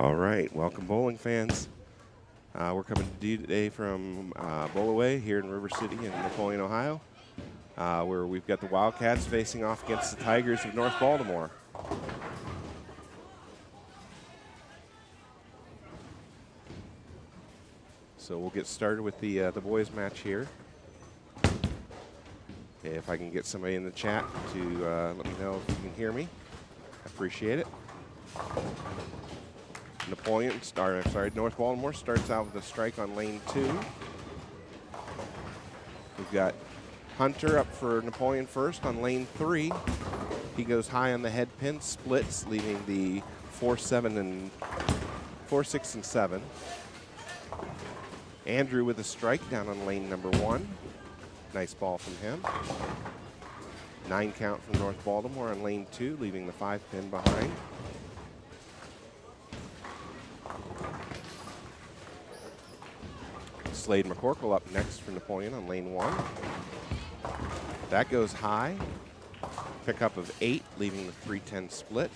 All right, welcome bowling fans. We're coming to you today from Bowlaway here in River City in Napoleon, Ohio, where we've got the Wildcats facing off against the Tigers of North Baltimore. So we'll get started with the boys match here. If I can get somebody in the chat to let me know if you can hear me, I appreciate it. North Baltimore starts out with a strike on lane 2. We've got Hunter up for Napoleon first on lane 3. He goes high on the head pin, splits, leaving the 4, 6, and 7. Andrew with a strike down on lane number 1. Nice ball from him. 9 count from North Baltimore on lane 2, leaving the 5 pin behind. Slade McCorkle up next for Napoleon on lane 1. That goes high. Pickup of 8, leaving the 3-10 split.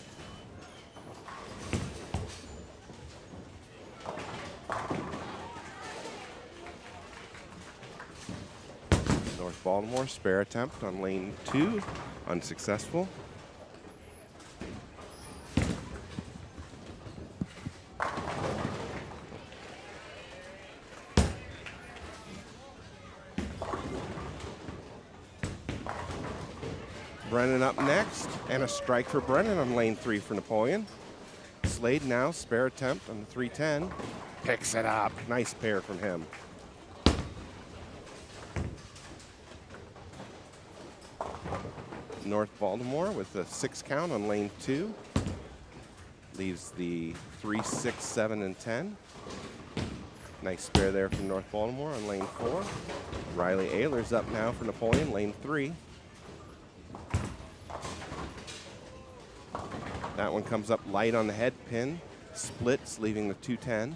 North Baltimore, spare attempt on lane 2, unsuccessful. Brennan up next, and a strike for Brennan on lane 3 for Napoleon. Slade now, spare attempt on the 3-10. Picks it up. Nice pair from him. North Baltimore with a 6 count on lane 2. Leaves the 3, 6, 7, and 10. Nice spare there from North Baltimore on lane 4. Riley Ayler's up now for Napoleon, lane 3. That one comes up light on the head pin, splits, leaving the 2-10.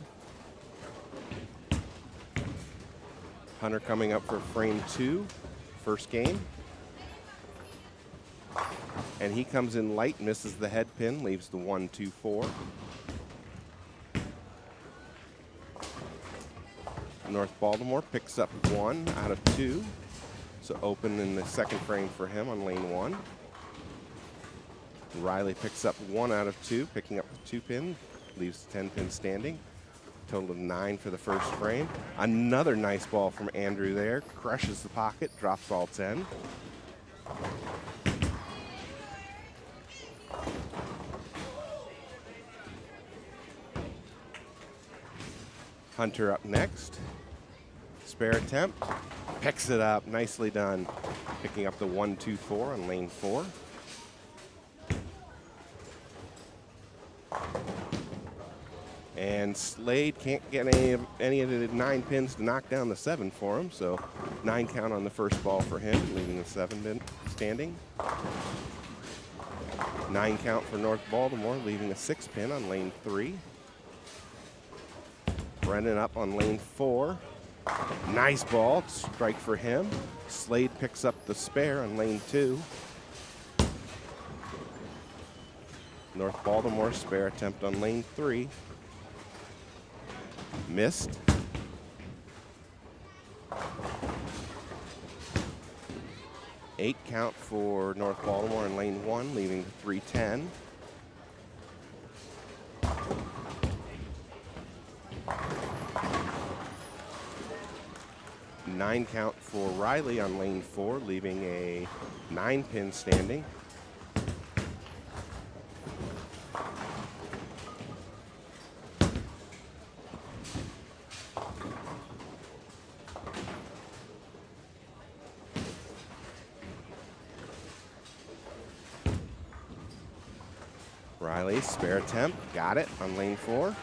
Hunter coming up for frame 2, first game. And he comes in light, misses the head pin, leaves the 1-2-4. North Baltimore picks up 1 out of 2. So open in the second frame for him on lane 1. Riley picks up 1 out of 2, picking up the 2 pin, leaves the 10 pin standing. Total of 9 for the first frame. Another nice ball from Andrew there, crushes the pocket, drops ball 10. Hunter up next. Spare attempt, picks it up, nicely done. Picking up the 1-2-4 on lane 4. And Slade can't get any of the 9 pins to knock down the 7 for him, so 9 count on the first ball for him, leaving the 7 pin standing. 9 count for North Baltimore, leaving a 6 pin on lane 3. Brennan up on lane 4. Nice ball, strike for him. Slade picks up the spare on lane 2. North Baltimore spare attempt on lane 3. Missed. Eight count for North Baltimore in lane 1, leaving 3-10. Nine count for Riley on lane 4, leaving a 9 pin standing. Riley, spare attempt, got it on lane 4.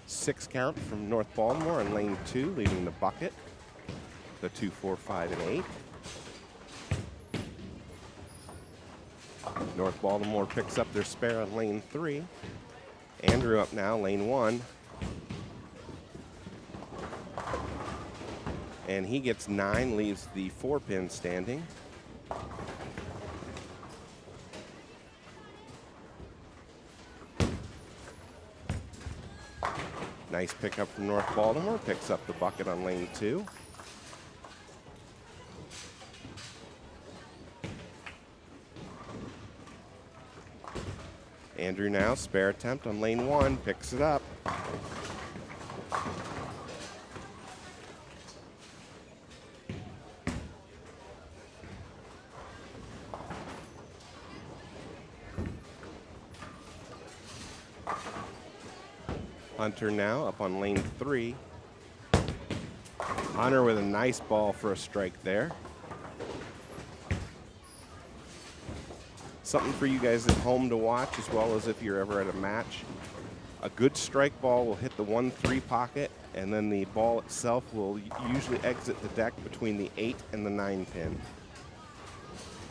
Six count from North Baltimore on lane 2, leaving the bucket, the 2, 4, 5, and 8. North Baltimore picks up their spare on lane 3. Andrew up now, lane 1. And he gets 9, leaves the 4 pin standing. Nice pickup from North Baltimore. Picks up the bucket on lane 2. Andrew now, spare attempt on lane 1. Picks it up. Hunter now up on lane 3. Hunter with a nice ball for a strike there. Something for you guys at home to watch, as well as if you're ever at a match. A good strike ball will hit the 1-3 pocket, and then the ball itself will usually exit the deck between the 8 and the 9 pin.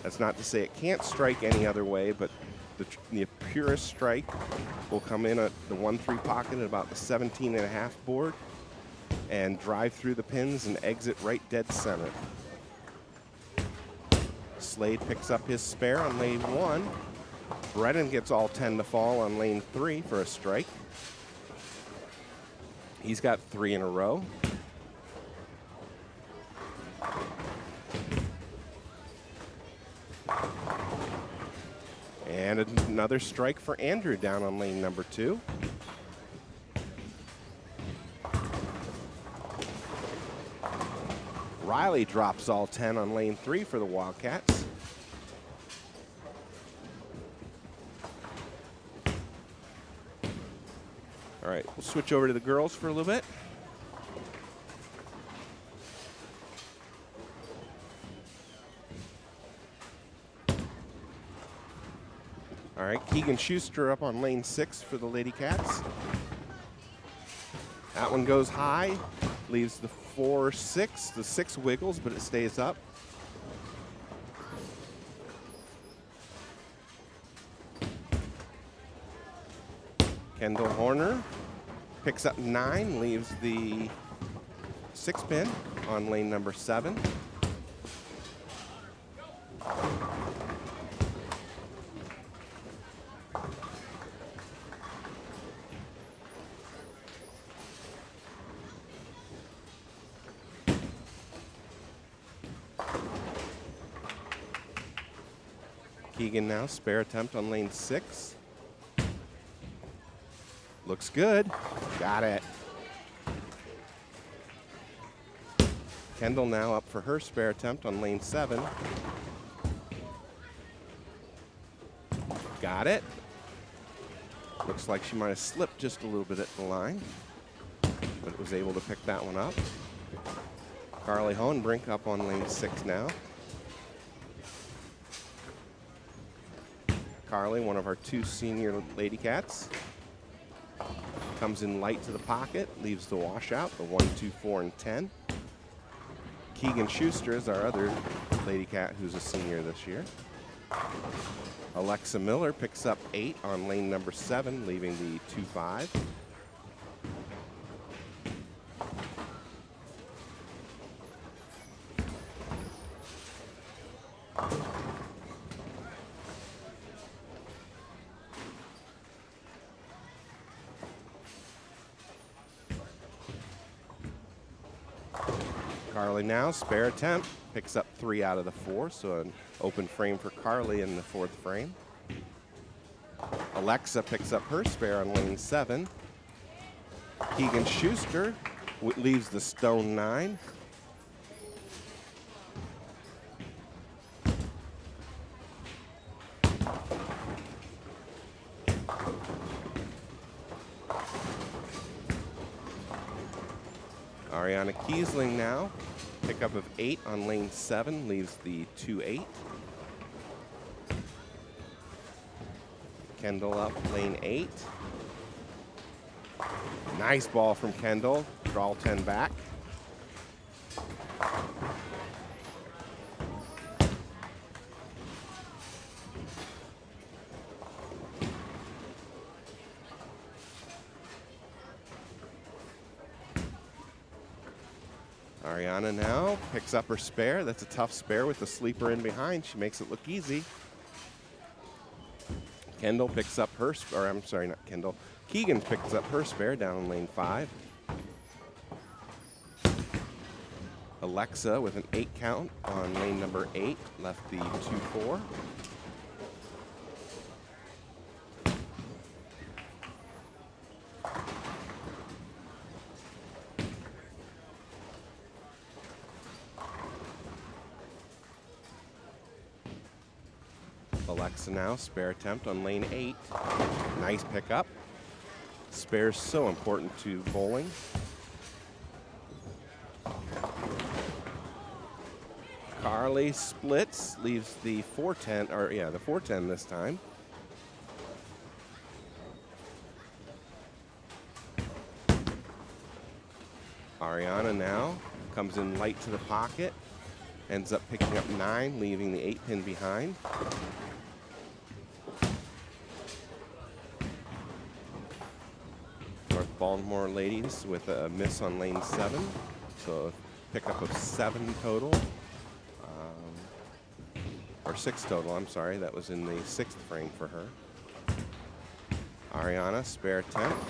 That's not to say it can't strike any other way, but the purest strike will come in at the 1-3 pocket at about the 17.5 board and drive through the pins and exit right dead center. Slade picks up his spare on lane 1. Brennan gets all 10 to fall on lane 3 for a strike. He's got 3 in a row. And another strike for Andrew down on lane number 2. Riley drops all 10 on lane 3 for the Wildcats. All right, we'll switch over to the girls for a little bit. All right, Keegan Schuster up on lane 6 for the Lady Cats. That one goes high, leaves the 4-6. The 6 wiggles, but it stays up. Kendall Horner picks up 9, leaves the 6 pin on lane number 7. Keegan now, spare attempt on lane 6. Looks good. Got it. Kendall now up for her spare attempt on lane 7. Got it. Looks like she might have slipped just a little bit at the line, but was able to pick that one up. Carly Hohenbrink up on lane 6 now. Carly, one of our 2 senior Lady Cats. Comes in light to the pocket, leaves the washout, the 1, 2, 4, and 10. Keegan Schuster is our other Lady Cat who's a senior this year. Alexa Miller picks up 8 on lane number 7, leaving the 2, 5. Carly now, spare attempt, picks up 3 out of the 4, so an open frame for Carly in the 4th frame. Alexa picks up her spare on lane 7. Keegan Schuster leaves the stone 9. Ariana Kiesling now, pickup of 8 on lane 7, leaves the 2, 8. Kendall up lane 8. Nice ball from Kendall, draw 10 back. Ariana now picks up her spare. That's a tough spare with the sleeper in behind. She makes it look easy. Kendall picks up her, or I'm sorry, not Kendall. Keegan picks up her spare down in lane 5. Alexa with an 8 count on lane number 8, left the 2-4. Alexa now, spare attempt on lane 8. Nice pickup. Spare's so important to bowling. Carly splits, leaves the 410, or yeah, the 410 this time. Ariana now comes in light to the pocket, ends up picking up 9, leaving the 8-pin behind. North Baltimore ladies with a miss on lane 7, so pickup of 7 total. Or 6 total, I'm sorry. That was in the 6th frame for her. Ariana, spare attempt.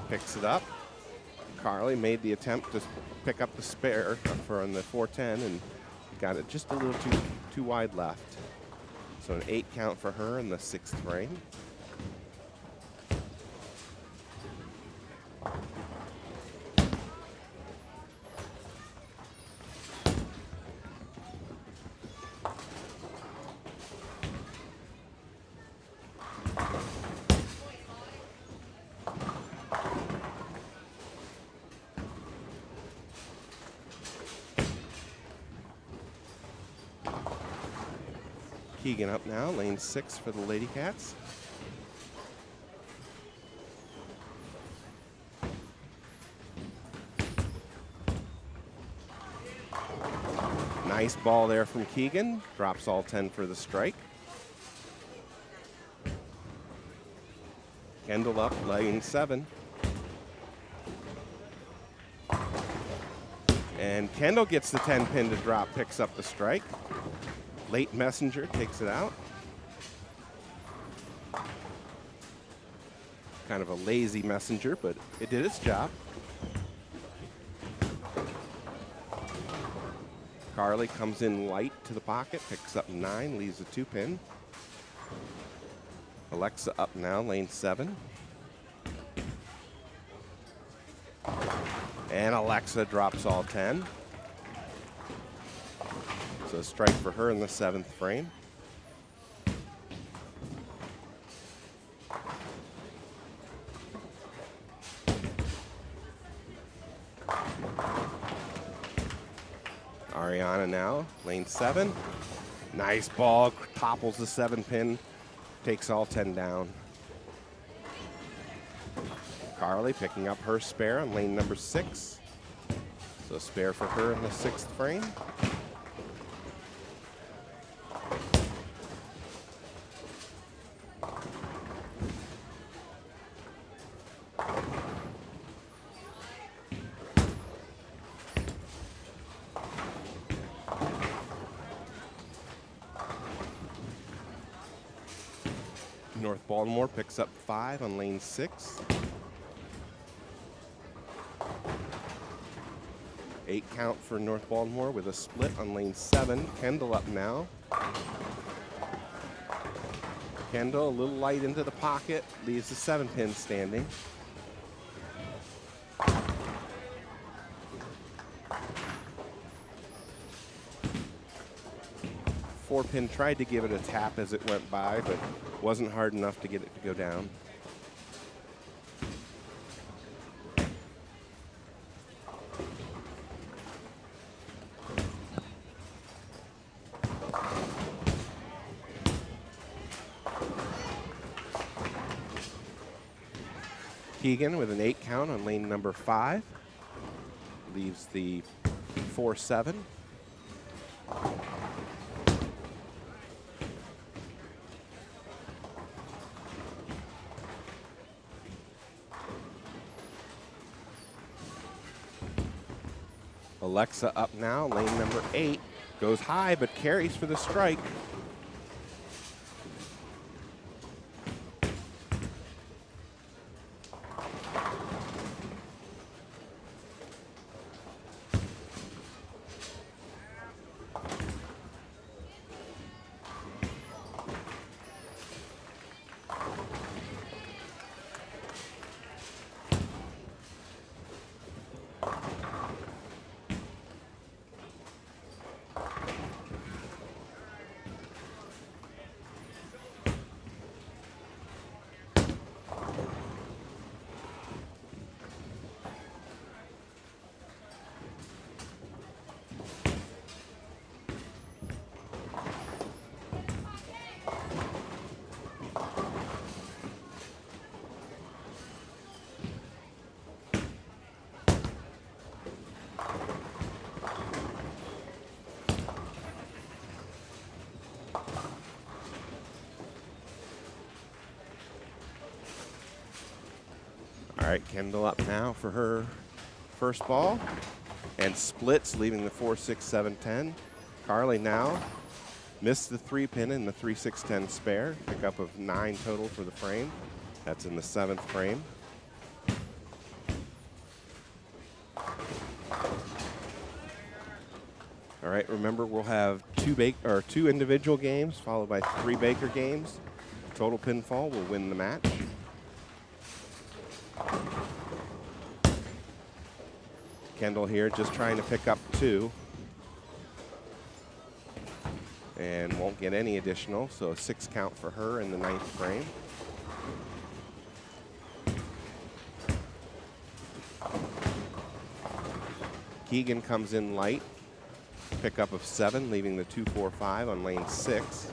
Picks it up. Carly made the attempt to pick up the spare for on the 410 and got it just a little too wide left. So an 8 count for her in the 6th frame. Keegan up now, lane 6 for the Lady Cats. Nice ball there from Keegan. Drops all 10 for the strike. Kendall up, lane 7. And Kendall gets the 10 pin to drop, picks up the strike. Late Messenger takes it out. Kind of a lazy Messenger, but it did its job. Carly comes in light to the pocket, picks up 9, leaves a 2-pin. Alexa up now, lane 7. And Alexa drops all 10. So a strike for her in the 7th frame. Ariana now, lane 7. Nice ball, topples the 7-pin, takes all 10 down. Carly picking up her spare on lane number 6. So spare for her in the 6th frame. North Baltimore picks up 5 on lane 6. 8 count for North Baltimore with a split on lane 7. Kendall up now. Kendall a little light into the pocket, leaves the 7-pin standing. Four-pin tried to give it a tap as it went by, but wasn't hard enough to get it to go down. Keegan with an 8 count on lane number 5. Leaves the 4-7. Alexa up now, lane number 8. Goes high, but carries for the strike. All right, Kendall up now for her first ball. And splits, leaving the 4, 6, 7, 10. Carly now missed the 3-pin in the 3, 6, 10 spare. Pickup of 9 total for the frame. That's in the 7th frame. All right, remember we'll have two individual games followed by 3 Baker games. Total pinfall will win the match. Kendall here just trying to pick up 2. And won't get any additional, so a 6 count for her in the 9th frame. Keegan comes in light. Pickup of 7, leaving the 2, 4, 5 on lane 6.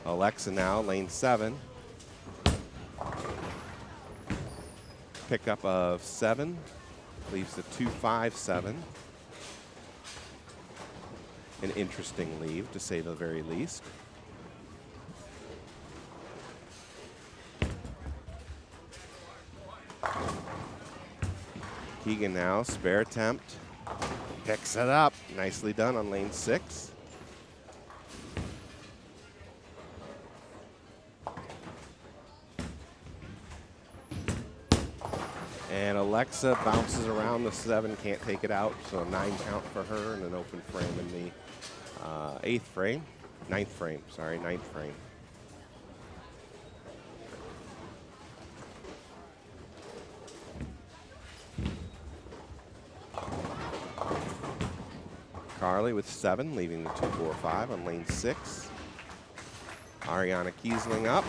Alexa now, lane 7. Pickup of 7, leaves the 2, 5, 7. An interesting leave, to say the very least. Keegan now, spare attempt. Picks it up. Nicely done on lane 6. And Alexa bounces around the 7, can't take it out, so a 9 count for her and an open frame in the 9th frame. Carly with 7, leaving the 2, 4, 5 on lane 6. Ariana Kiesling up,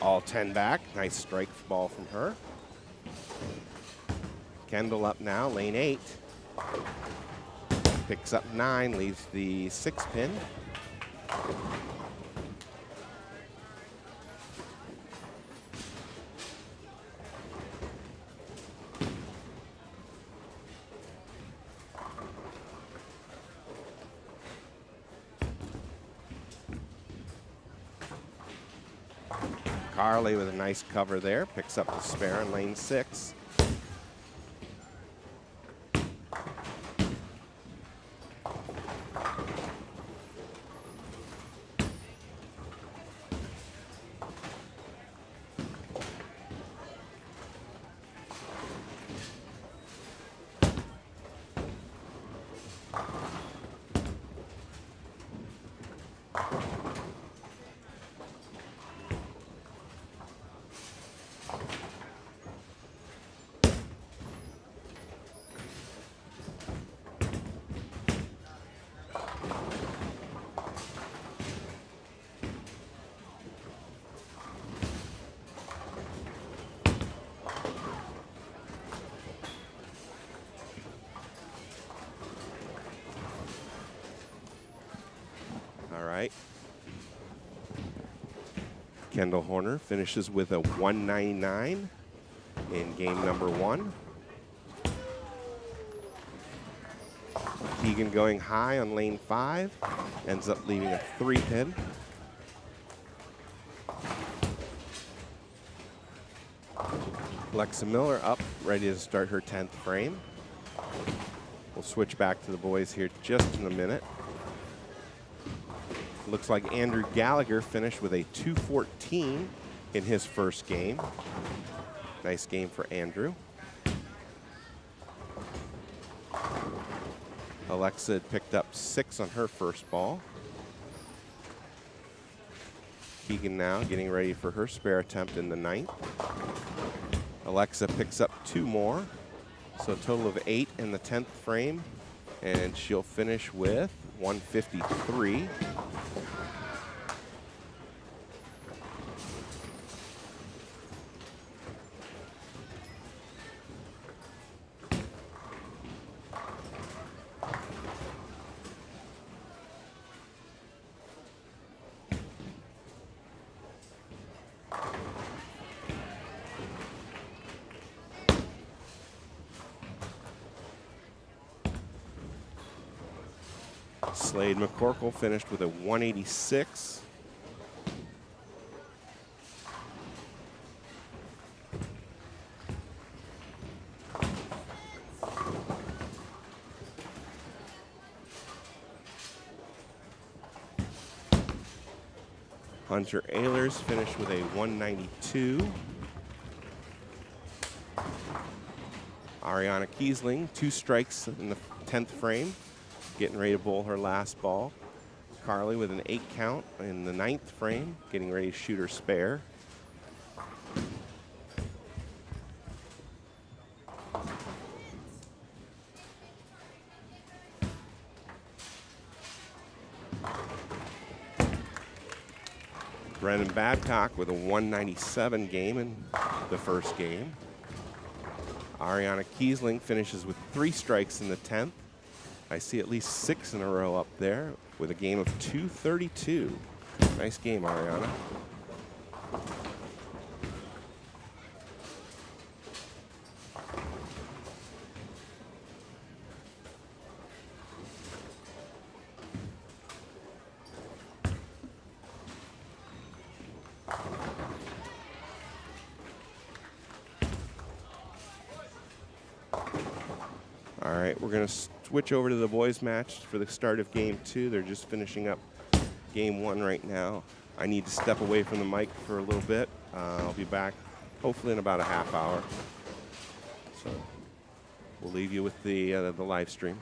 all 10 back. Nice strike ball from her. Kendall up now, lane 8. Picks up 9, leaves the 6-pin. Carly with a nice cover there, picks up the spare in lane 6. Kendall Horner finishes with a 199 in game number 1. Keegan going high on lane 5, ends up leaving a 3-pin. Alexa Miller up, ready to start her 10th frame. We'll switch back to the boys here just in a minute. Looks like Andrew Gallagher finished with a 214 in his first game. Nice game for Andrew. Alexa had picked up 6 on her first ball. Keegan now getting ready for her spare attempt in the 9th. Alexa picks up 2 more, so a total of 8 in the 10th frame, and she'll finish with 153. Slade McCorkle finished with a 186. Hunter Ehlers finished with a 192. Ariana Kiesling, 2 strikes in the 10th frame, getting ready to bowl her last ball. Carly with an 8 count in the 9th frame, getting ready to shoot her spare. Brennan Babcock with a 197 game in the first game. Ariana Kiesling finishes with 3 strikes in the 10th. I see at least 6 in a row up there with a game of 232. Nice game, Ariana. All right, we're going to switch over to the boys match for the start of game 2. They're just finishing up game 1 right now. I need to step away from the mic for a little bit. I'll be back hopefully in about a half hour. So we'll leave you with the live stream.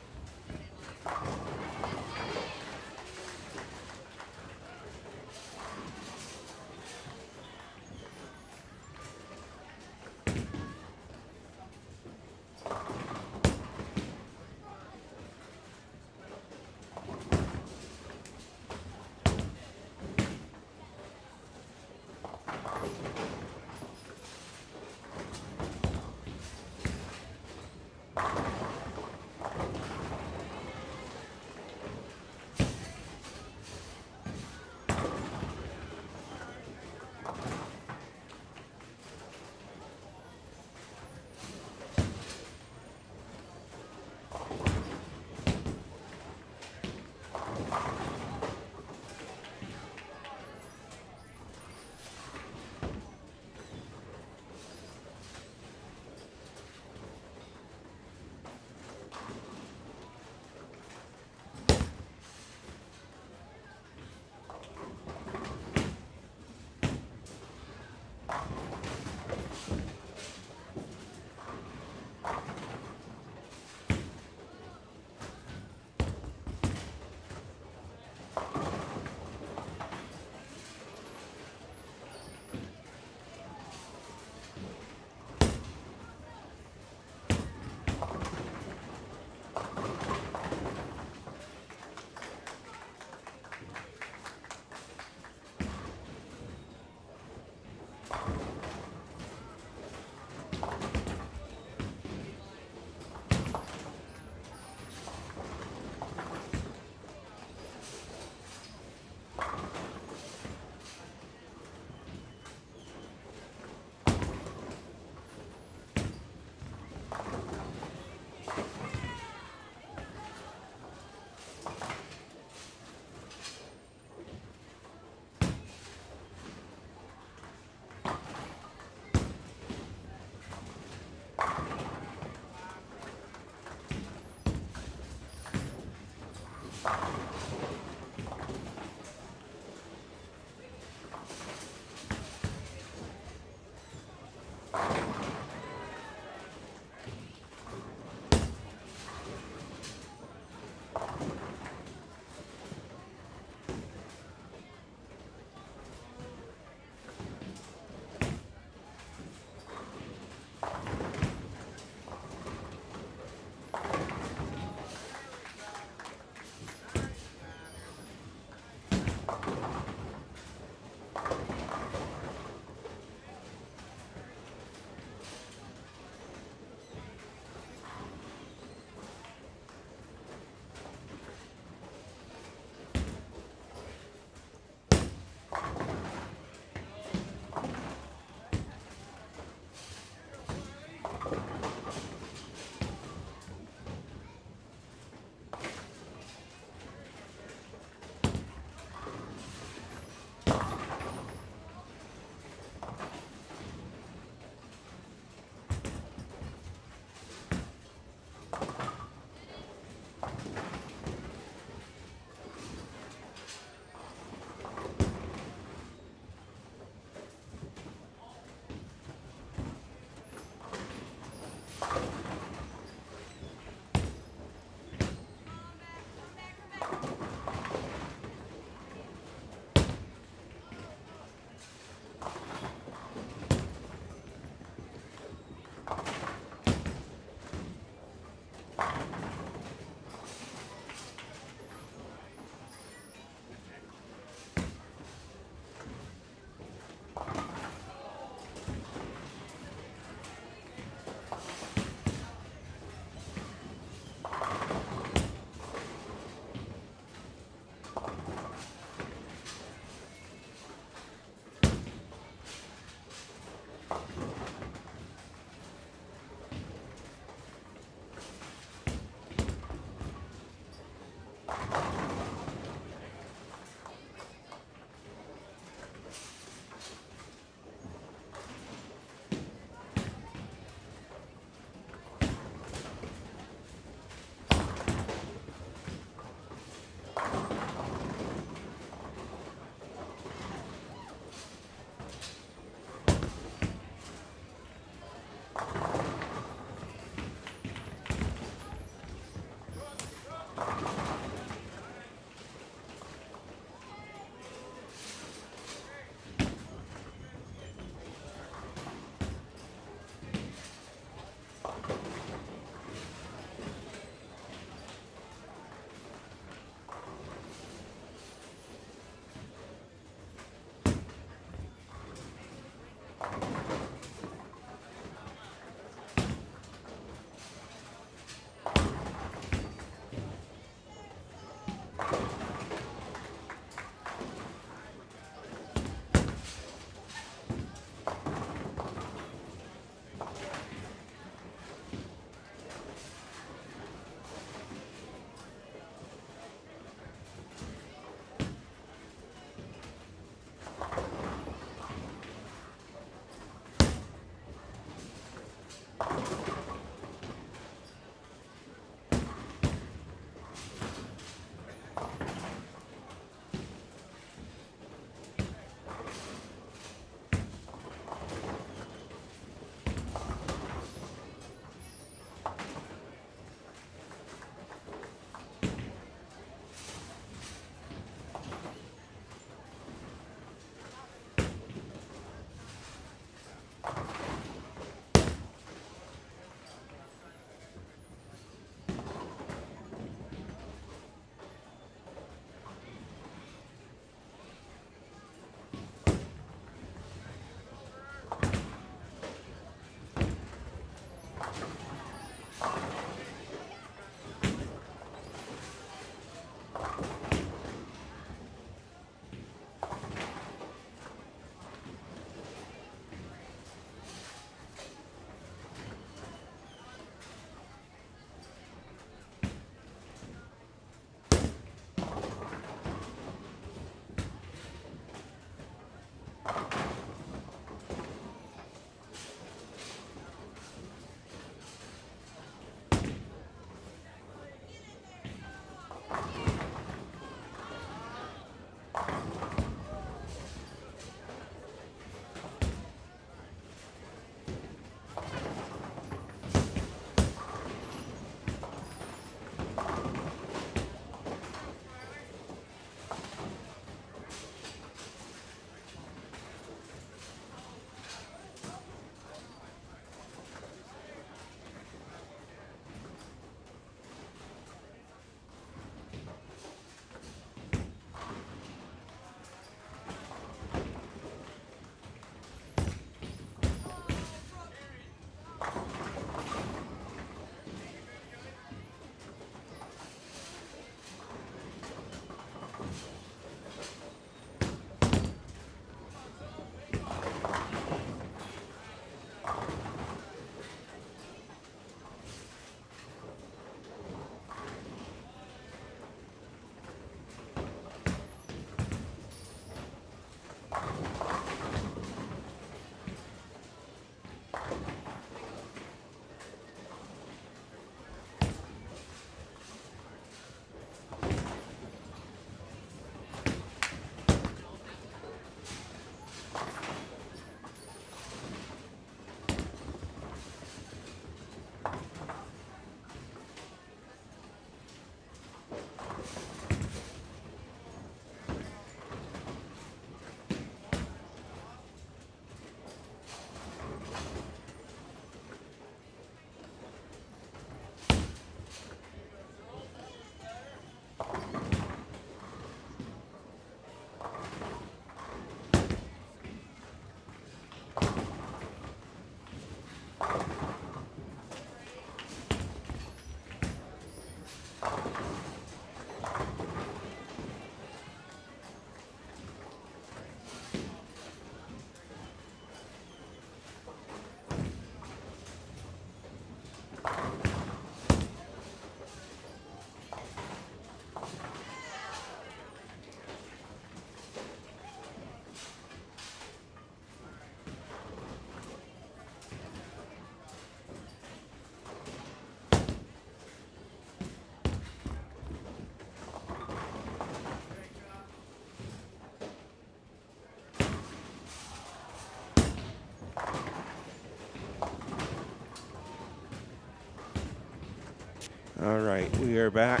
All right, we are back.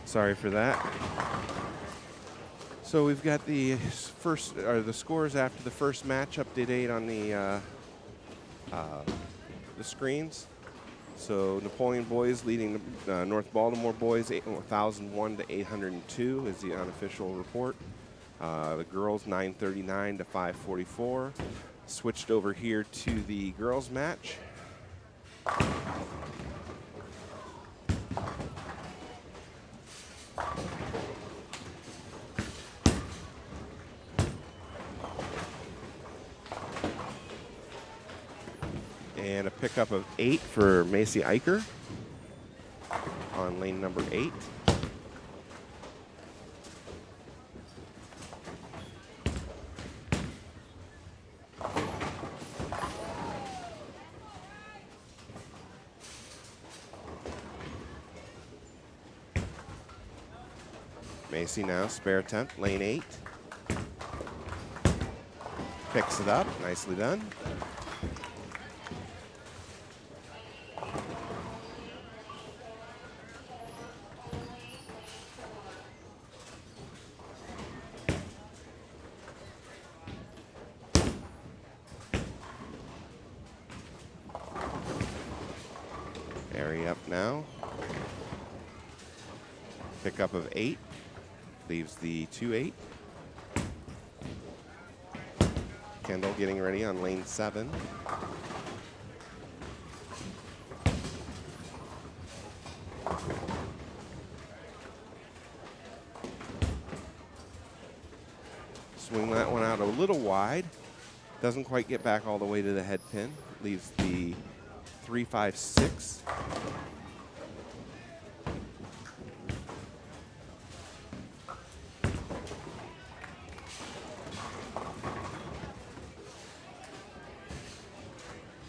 Sorry for that. So we've got the scores after the first match up to date on the screens. So Napoleon boys leading the North Baltimore boys 1,001 to 802 is the unofficial report. The girls 939 to 544. Switched over here to the girls match. And a pickup of 8 for Macy Eicher on lane number 8. Macy now, spare attempt, lane 8. Picks it up, nicely done. Area up now. Pickup of 8. Leaves the 2-8. Kendall getting ready on lane 7. Swing that one out a little wide. Doesn't quite get back all the way to the head pin. Leaves the 3-5-6.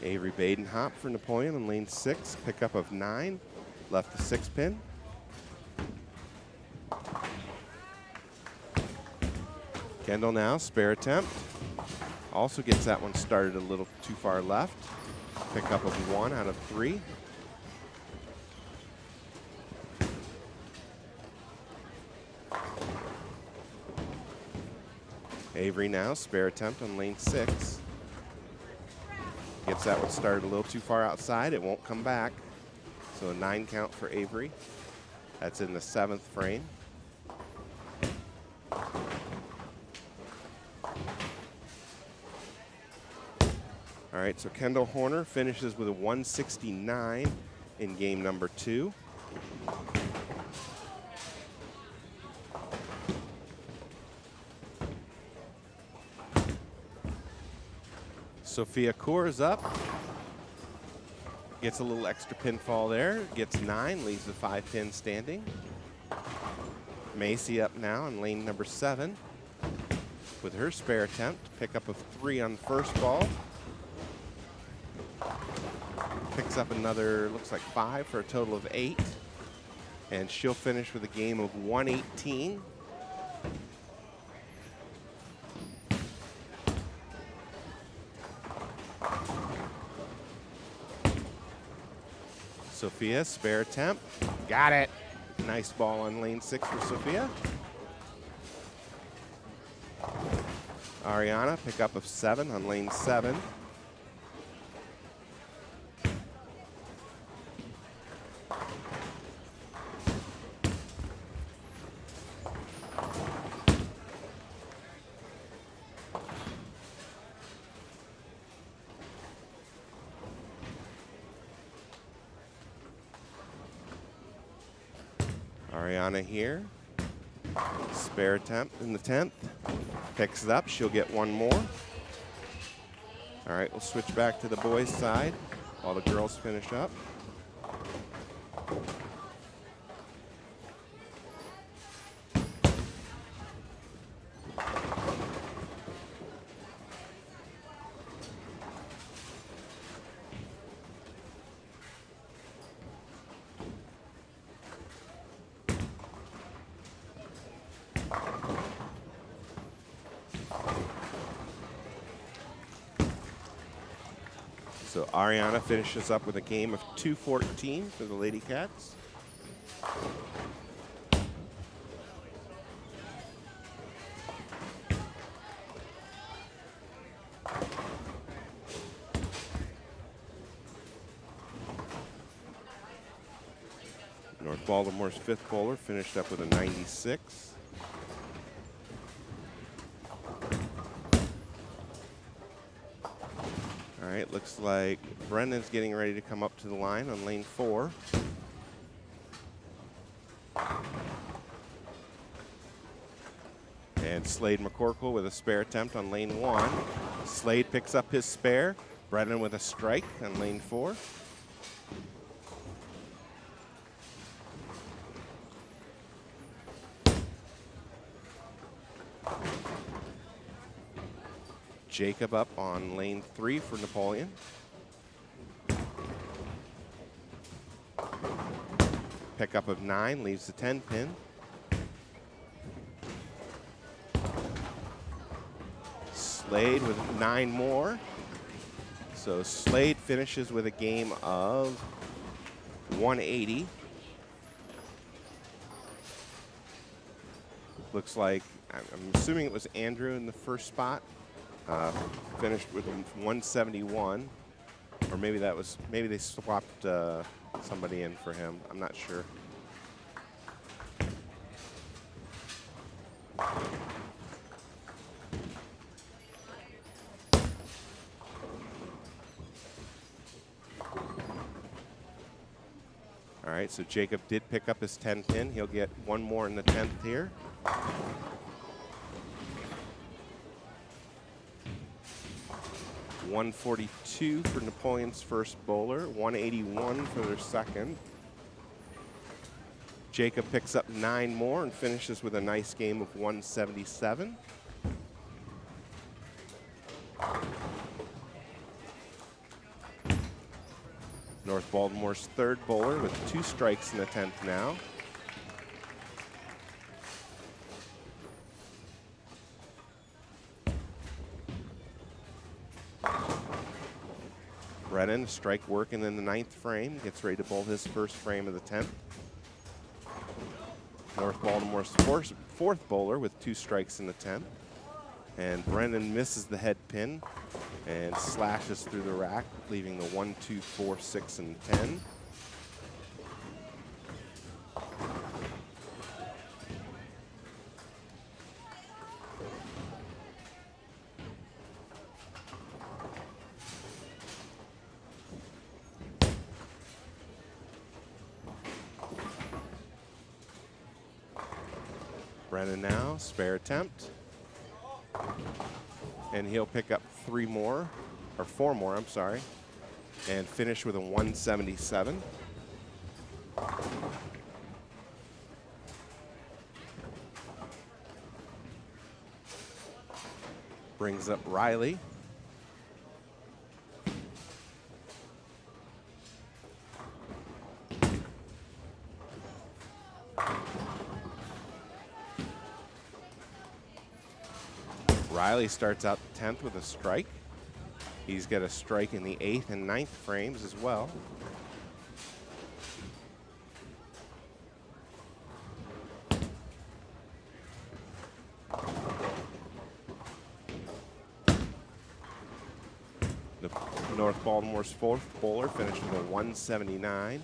Avery Badenhop for Napoleon in lane 6, pickup of 9, left the 6 pin. Kendall now, spare attempt. Also gets that one started a little too far left. Pickup of 1 out of 3. Avery now, spare attempt on lane 6. Gets that one started a little too far outside. It won't come back. So a 9 count for Avery. That's in the 7th frame. All right, so Kendall Horner finishes with a 169 in game number 2. Sophia Kaur is up. Gets a little extra pinfall there. Gets 9, leaves the 5 pin standing. Macy up now in lane number 7 with her spare attempt. Pickup of 3 on the first ball. Picks up another, looks like 5 for a total of 8. And she'll finish with a game of 118. Sophia, spare attempt. Got it. Nice ball on lane 6 for Sophia. Ariana, pickup of 7 on lane 7. Ariana here. Spare attempt in the 10th. Picks it up. She'll get one more. All right, we'll switch back to the boys' side while the girls finish up. So Ariana finishes up with a game of 2-14 for the Lady Cats. North Baltimore's 5th bowler finished up with a 96. All right, looks like Brendan's getting ready to come up to the line on lane 4. And Slade McCorkle with a spare attempt on lane 1. Slade picks up his spare. Brendan with a strike on lane 4. Jacob up on lane 3 for Napoleon. Pickup of 9 leaves the 10 pin. Slade with 9 more. So Slade finishes with a game of 180. Looks like, I'm assuming it was Andrew in the first spot. Finished with 171, or maybe they swapped somebody in for him. I'm not sure. All right, so Jacob did pick up his 10 pin. He'll get one more in the 10th here. $142 for Napoleon's first bowler, $181 for their second. Jacob picks up 9 more and finishes with a nice game of 177. North Baltimore's third bowler with 2 strikes in the 10th now. Brennan, strike working in the 9th frame, gets ready to bowl his first frame of the 10th. North Baltimore's fourth bowler with 2 strikes in the 10th. And Brennan misses the head pin and slashes through the rack, leaving the 1, 2, 4, 6, and 10. Brennan now, spare attempt. And he'll pick up 4 more, I'm sorry, and finish with a 177. Brings up Riley. Riley starts out the 10th with a strike. He's got a strike in the 8th and 9th frames as well. North Baltimore's 4th bowler finished with a 179.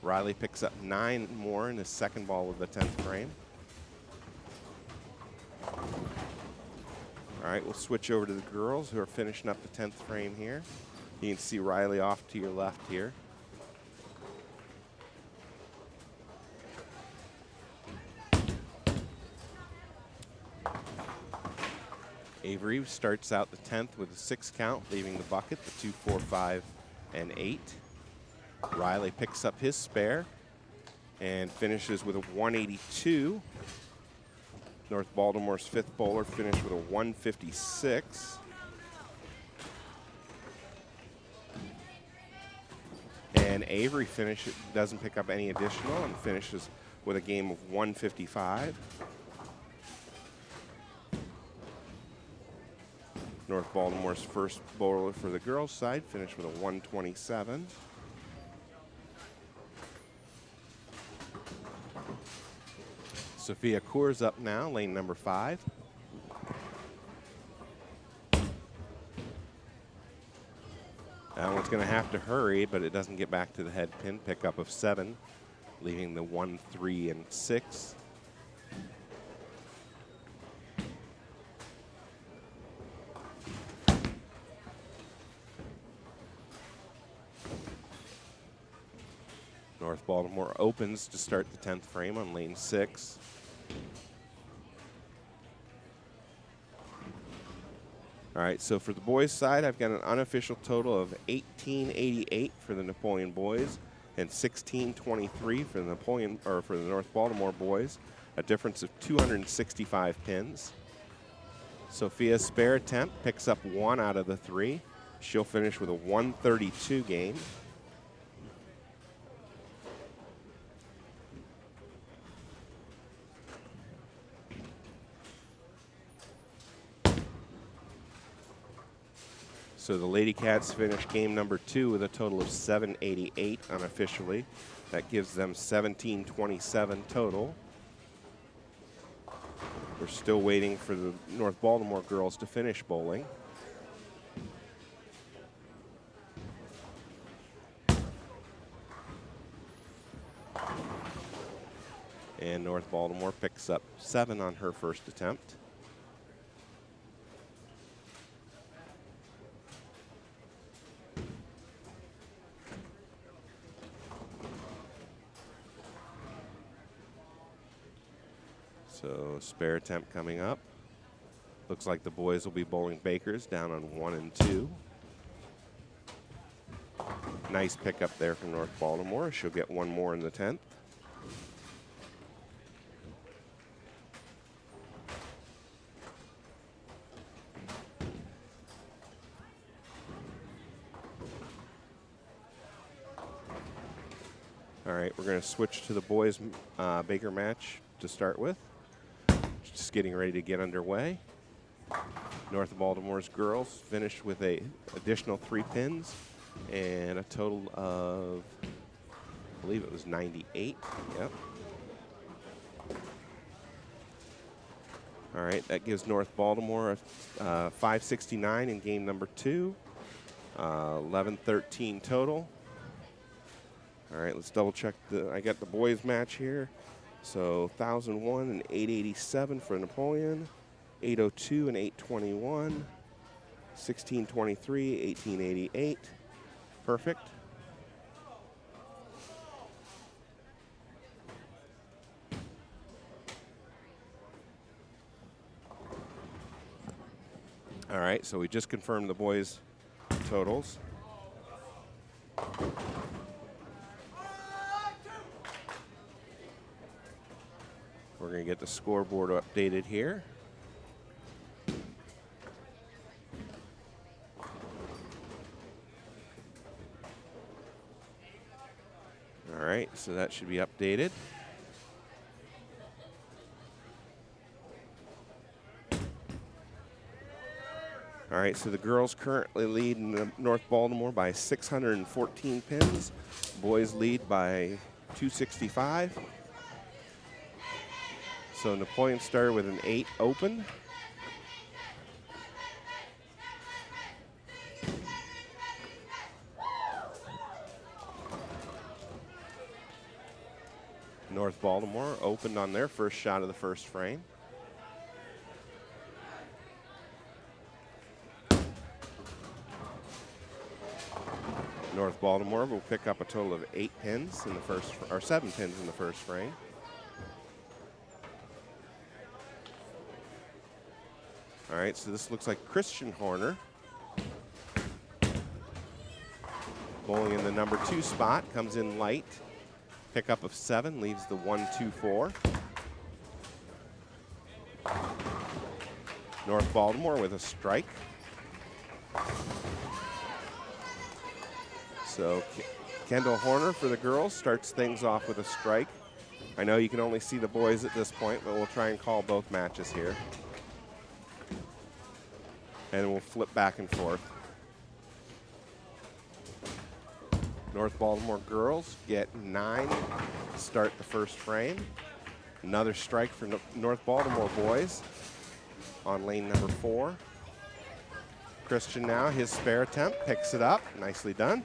Riley picks up 9 more in his second ball of the 10th frame. All right, we'll switch over to the girls who are finishing up the 10th frame here. You can see Riley off to your left here. Avery starts out the 10th with a 6 count, leaving the bucket, the 2, 4, 5, and 8. Riley picks up his spare and finishes with a 182. North Baltimore's 5th bowler finished with a 156. And Avery doesn't pick up any additional and finishes with a game of 155. North Baltimore's first bowler for the girls' side finished with a 127. Sophia Coors up now, lane number 5. That one's going to have to hurry, but it doesn't get back to the head pin. Pickup of 7, leaving the 1, 3, and 6. North Baltimore opens to start the 10th frame on lane 6. All right, so for the boys' side, I've got an unofficial total of 1888 for the Napoleon boys and 1623 for the North Baltimore boys, a difference of 265 pins. Sophia's spare attempt picks up 1 out of the 3. She'll finish with a 132 game. So the Lady Cats finish game number 2 with a total of 788 unofficially. That gives them 1727 total. We're still waiting for the North Baltimore girls to finish bowling. And North Baltimore picks up 7 on her first attempt. So spare attempt coming up. Looks like the boys will be bowling Bakers down on 1 and 2. Nice pickup there from North Baltimore. She'll get 1 more in the 10th. All right, we're going to switch to the boys Baker match to start with. Just getting ready to get underway. North Baltimore's girls finished with a additional 3 pins and a total of, I believe it was 98. Yep. All right, that gives North Baltimore a 569 in game number 2, 1113 total. All right, let's double check I got the boys match here. So 1001 and 887 for Napoleon, 802 and 821, 1623, 1888. Perfect. All right, so we just confirmed the boys' totals. We're going to get the scoreboard updated here. All right, so that should be updated. All right, so the girls currently lead in North Baltimore by 614 pins. Boys lead by 265. So Napoleon started with an 8 open. North Baltimore opened on their first shot of the first frame. North Baltimore will pick up a total of 8 pins in the first, or 7 pins in the first frame. All right, so this looks like Christian Horner. Bowling in the number 2 spot, comes in light. Pickup of 7, leaves the 1-2-4. North Baltimore with a strike. So Kendall Horner for the girls starts things off with a strike. I know you can only see the boys at this point, but we'll try and call both matches here. And we'll flip back and forth. North Baltimore girls get 9 to start the first frame. Another strike for North Baltimore boys on lane number 4. Christian now, his spare attempt, picks it up. Nicely done.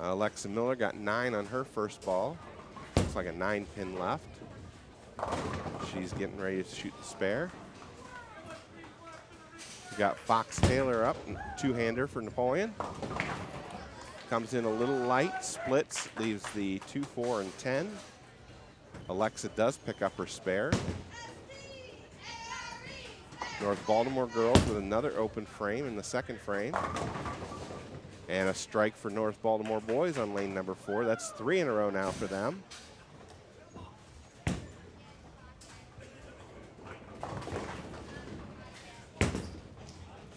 Alexa Miller got 9 on her first ball. Looks like a 9-pin left. She's getting ready to shoot the spare. We got Fox Taylor up, 2-hander for Napoleon. Comes in a little light, splits, leaves the 2, 4, and 10. Alexa does pick up her spare. North Baltimore girls with another open frame in the second frame. And a strike for North Baltimore boys on lane number 4. That's 3 in a row now for them.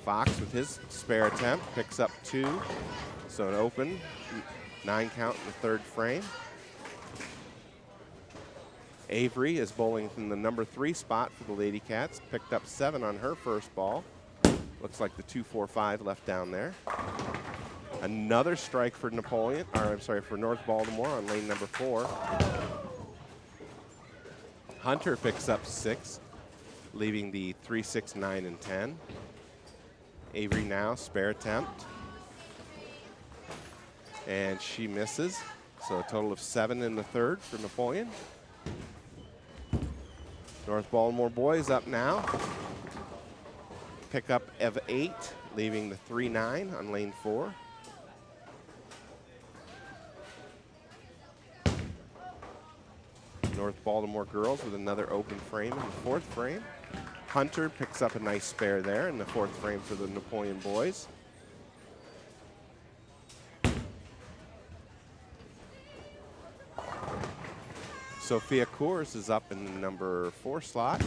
Fox with his spare attempt picks up 2. So an open 9 count in the third frame. Avery is bowling from the number 3 spot for the Lady Cats. Picked up 7 on her first ball. Looks like the 2, 4, 5 left down there. Another strike for Napoleon, or I'm sorry, for North Baltimore on lane number 4. Hunter picks up 6, leaving the 3, 6, 9, and 10. Avery now, spare attempt. And she misses. So a total of 7 in the third for Napoleon. North Baltimore boys up now. Pickup of 8, leaving the 3, 9 on lane 4. North Baltimore girls with another open frame in the fourth frame. Hunter picks up a nice spare there in the fourth frame for the Napoleon boys. Sophia Coors is up in the number 4 slot.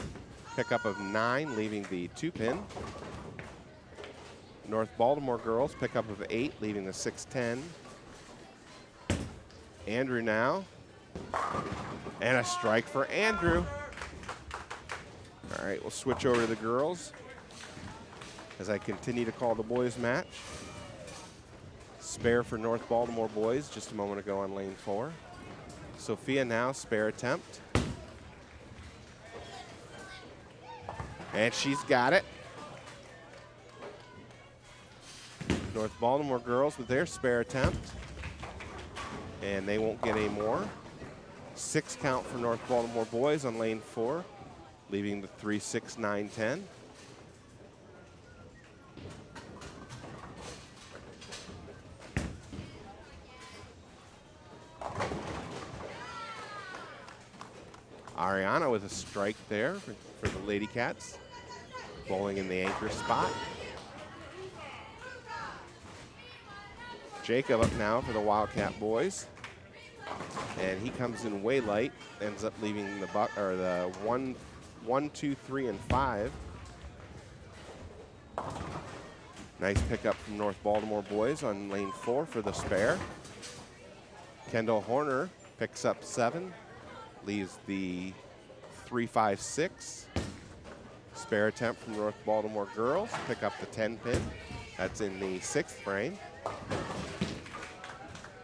Pickup of 9, leaving the 2-pin. North Baltimore girls, pickup of 8, leaving the 6, 10. Andrew now. And a strike for Andrew. All right, we'll switch over to the girls as I continue to call the boys match. Spare for North Baltimore boys just a moment ago on lane 4. Sophia now, spare attempt. And she's got it. North Baltimore girls with their spare attempt. And they won't get any more. 6 count for North Baltimore boys on lane 4, leaving the 3, 6, 9, 10. Ariana with a strike there for the Lady Cats, bowling in the anchor spot. Jacob up now for the Wildcat boys. And he comes in way light, ends up leaving the 1, 2, 3, and 5. Nice pickup from North Baltimore boys on lane 4 for the spare. Kendall Horner picks up 7, leaves the 3, 5, 6. Spare attempt from North Baltimore girls, pick up the 10-pin. That's in the 6th frame.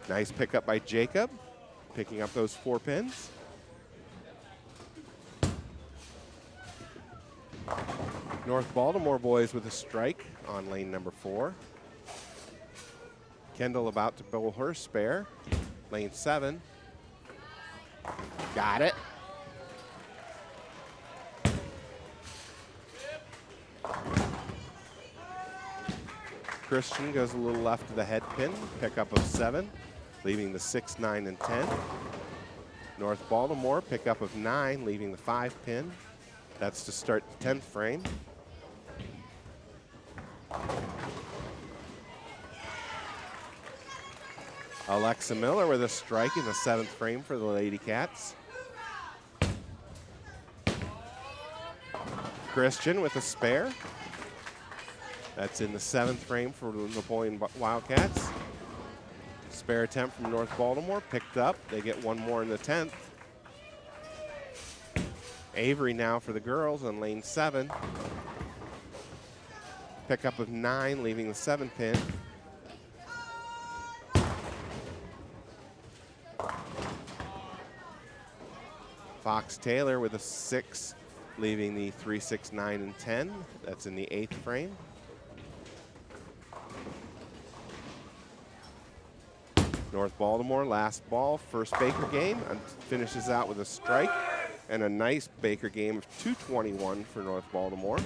Nice pickup by Jacob, picking up those 4 pins. North Baltimore boys with a strike on lane number 4. Kendall about to bowl her spare. Lane 7. Got it. Christian goes a little left to the head pin, pickup of 7. leaving the 6, 9, and 10. North Baltimore, pickup of 9, leaving the 5 pin. That's to start the 10th frame. Alexa Miller with a strike in the 7th frame for the Lady Cats. Christian with a spare. That's in the 7th frame for the Napoleon Wildcats. Spare attempt from North Baltimore, picked up. They get one more in the 10th. Avery now for the girls on lane 7. Pickup of 9, leaving the 7 pin. Fox Taylor with a 6, leaving the 3, 6, 9, and 10. That's in the 8th frame. North Baltimore, last ball, first Baker game, and finishes out with a strike and a nice Baker game of 221 for North Baltimore.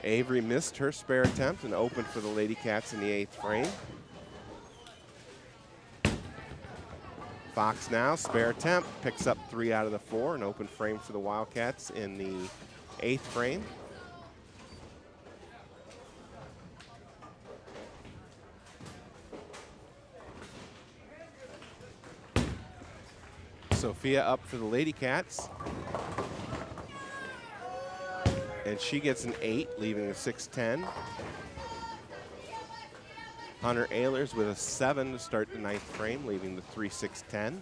Avery missed her spare attempt and opened for the Lady Cats in the 8th frame. Fox now, spare attempt, picks up 3 out of the 4, an open frame for the Wildcats in the 8th frame. Sophia up for the Lady Cats. And she gets an 8, leaving a 6-10. Hunter Ehlers with a 7 to start the 9th frame, leaving the 3-6-10.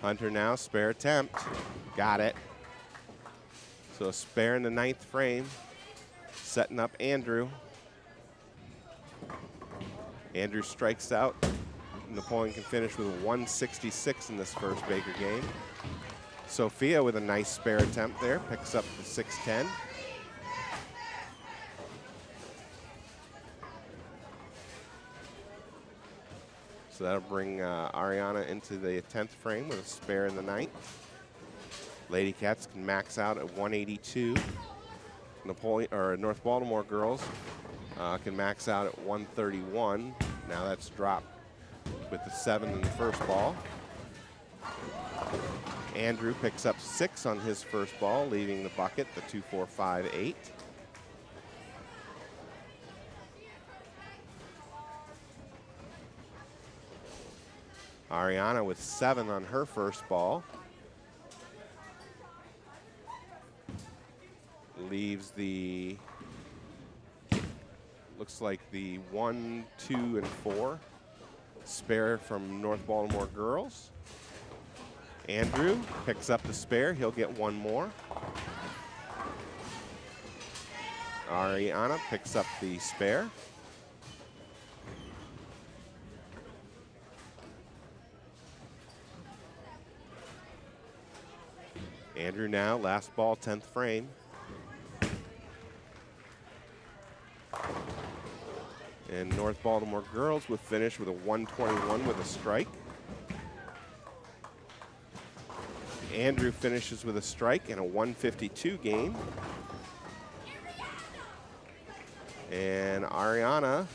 Hunter now, spare attempt. Got it. So a spare in the 9th frame, setting up Andrew. Andrew strikes out. Napoleon can finish with a 166 in this first Baker game. Sophia with a nice spare attempt there, picks up the 6-10. So that'll bring Ariana into the 10th frame with a spare in the 9th. Lady Cats can max out at 182. North Baltimore girls can max out at 131. Now that's dropped with the 7 in the first ball. Andrew picks up 6 on his first ball, leaving the bucket, the 2-4-5-8. Ariana with 7 on her first ball. Leaves the, looks like the 1, 2, and 4. Spare from North Baltimore girls. Andrew picks up the spare. He'll get one more. Ariana picks up the spare. Andrew now, last ball, 10th frame. And North Baltimore girls will finish with a 121 with a strike. Andrew finishes with a strike and a 152 game. And Ariana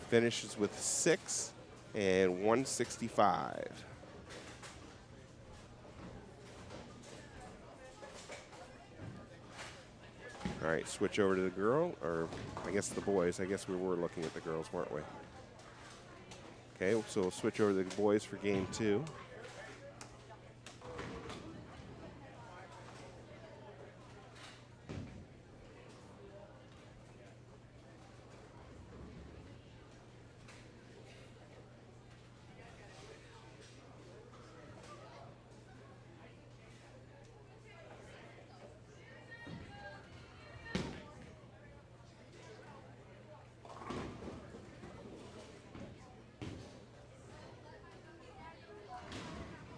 finishes with 6 and 165. All right, switch over to the girl, or I guess the boys. I guess we were looking at the girls, weren't we? Okay, so we'll switch over to the boys for game 2.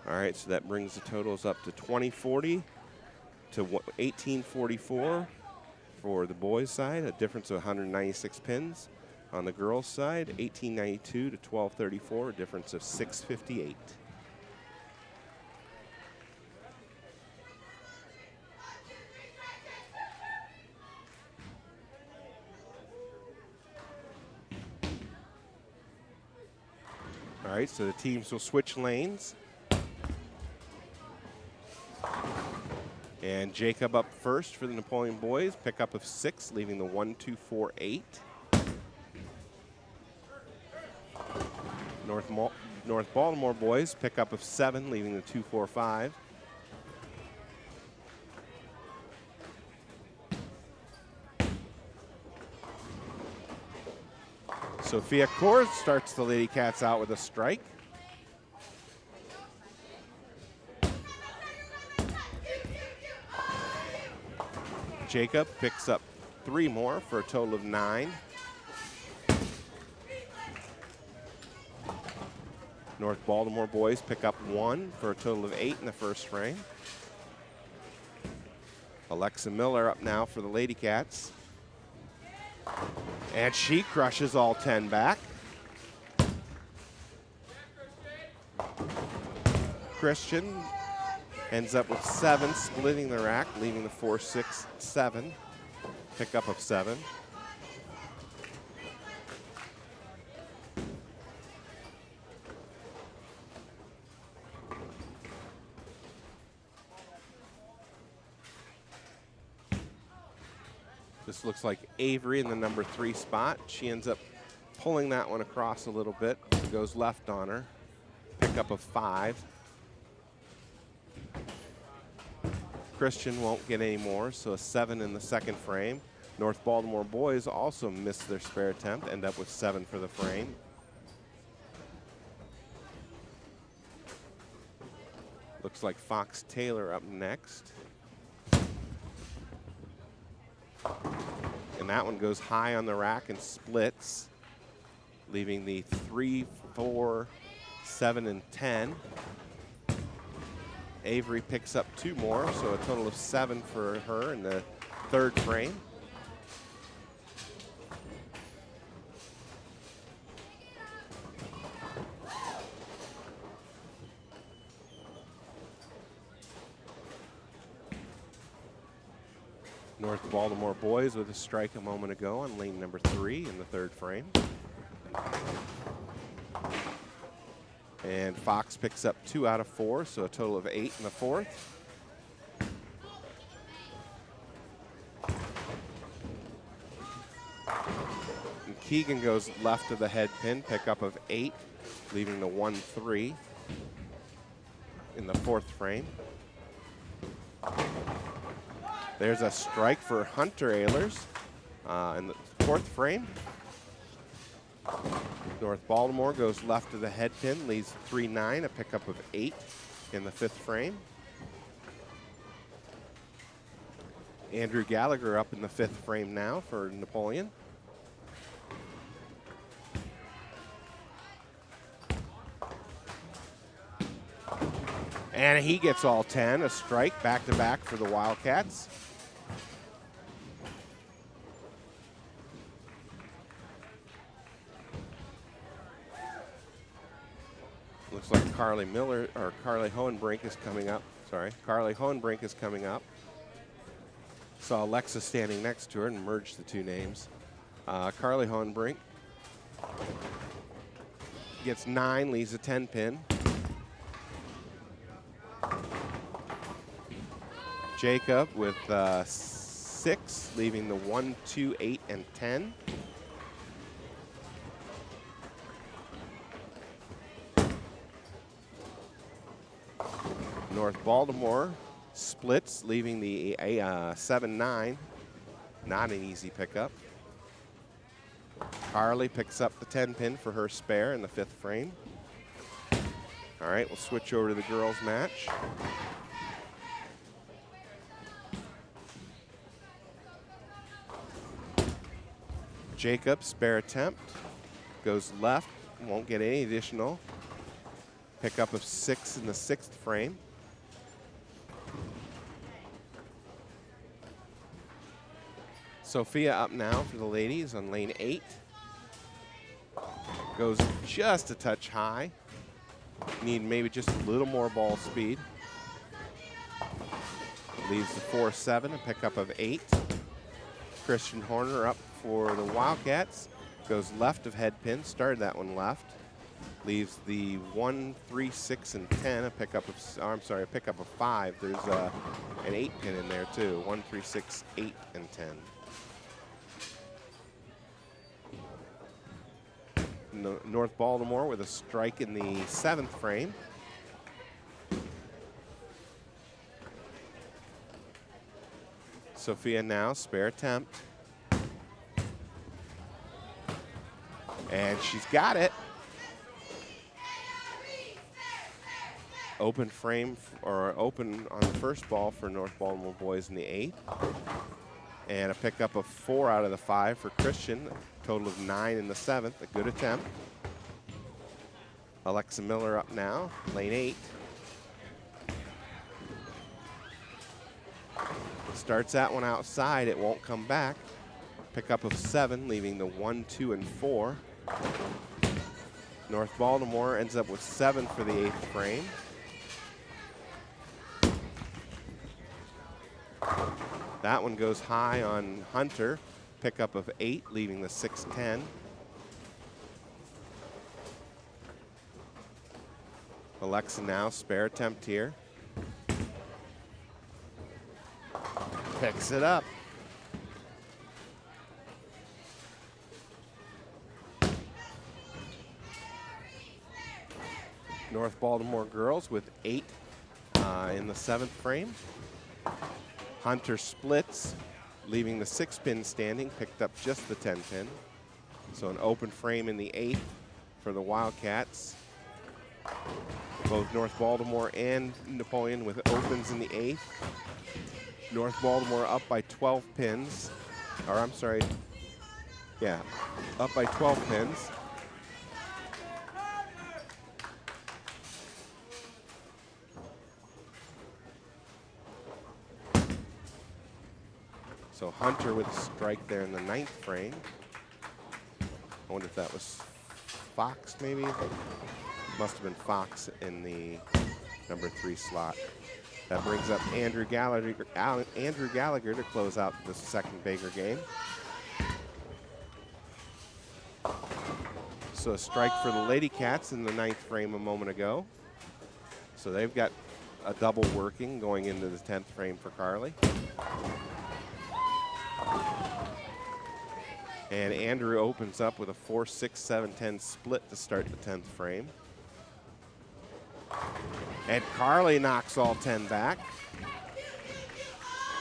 All right, so that brings the totals up to 2040 to 1844 for the boys' side, a difference of 196 pins. On the girls' side, 1892 to 1234, a difference of 658. All right, so the teams will switch lanes. And Jacob up first for the Napoleon boys, pickup of 6, leaving the 1-2-4-8. North Baltimore boys, pickup of 7, leaving the 2-4-5. Sophia Kors starts the Lady Cats out with a strike. Jacob picks up 3 more for a total of 9. North Baltimore boys pick up 1 for a total of 8 in the first frame. Alexa Miller up now for the Lady Cats. And she crushes all 10 back. Christian ends up with 7, splitting the rack, leaving the 4-6-7. Pickup of 7. This looks like Avery in the number 3 spot. She ends up pulling that one across a little bit. It goes left on her. Pickup of 5. Christian won't get any more, so a 7 in the second frame. North Baltimore boys also missed their spare attempt, end up with 7 for the frame. Looks like Fox Taylor up next. And that one goes high on the rack and splits, leaving the 3, 4, 7, and 10. Avery picks up 2 more, so a total of 7 for her in the third frame. North Baltimore boys with a strike a moment ago on lane number 3 in the third frame. And Fox picks up 2 out of 4, so a total of 8 in the fourth. And Keegan goes left of the head pin, pickup of 8, leaving the 1-3 in the fourth frame. There's a strike for Hunter Ehlers in the fourth frame. North Baltimore goes left of the head pin, leaves 3-9, a pickup of 8 in the fifth frame. Andrew Gallagher up in the fifth frame now for Napoleon. And he gets all 10, a strike back-to-back for the Wildcats. Looks like Carly Hohenbrink is coming up. Sorry, Carly Hohenbrink is coming up. Saw Alexa standing next to her and merged the two names. Carly Hohenbrink gets 9, leaves a 10 pin. Jacob with 6, leaving the 1, 2, 8, and 10. North Baltimore splits, leaving the 7, 9. Not an easy pickup. Carly picks up the 10 pin for her spare in the fifth frame. All right, we'll switch over to the girls' match. Jacob, spare attempt, goes left, won't get any additional. Pickup of 6 in the sixth frame. Sophia up now for the ladies on lane 8. Goes just a touch high. Need maybe just a little more ball speed. Leaves the 4-7, a pickup of 8. Christian Horner up for the Wildcats. Goes left of head pin, started that one left. Leaves the 1, 3, 6, and 10, a pickup of, oh, I'm sorry, a pickup of 5. There's an 8 pin in there too. 1, 3, 6, 8, and 10. North Baltimore with a strike in the 7th frame. Sophia now, spare attempt. And she's got it. Open frame, or open on the first ball for North Baltimore boys in the 8th. And a pickup of 4 out of the 5 for Christian. A total of 9 in the 7th, a good attempt. Alexa Miller up now, lane 8. Starts that one outside, it won't come back. Pickup of 7, leaving the 1, 2, and 4. North Baltimore ends up with 7 for the 8th frame. That one goes high on Hunter. Pickup of 8, leaving the 6, 10. Alexa now, spare attempt here. Picks it up. North Baltimore girls with 8 in the 7th frame. Hunter splits, leaving the 6-pin standing, picked up just the 10-pin. So an open frame in the 8th for the Wildcats. Both North Baltimore and Napoleon with opens in the 8th. North Baltimore up by 12 pins, or I'm sorry, yeah, up by 12 pins. So Hunter with a strike there in the 9th frame. I wonder if that was Fox maybe? Must have been Fox in the number 3 slot. That brings up Andrew Gallagher to close out the 2nd Baker game. So a strike for the Lady Cats in the 9th frame a moment ago. So they've got a double working going into the 10th frame for Carly. And Andrew opens up with a 4, 6, 7, 10 split to start the 10th frame. And Carly knocks all 10 back.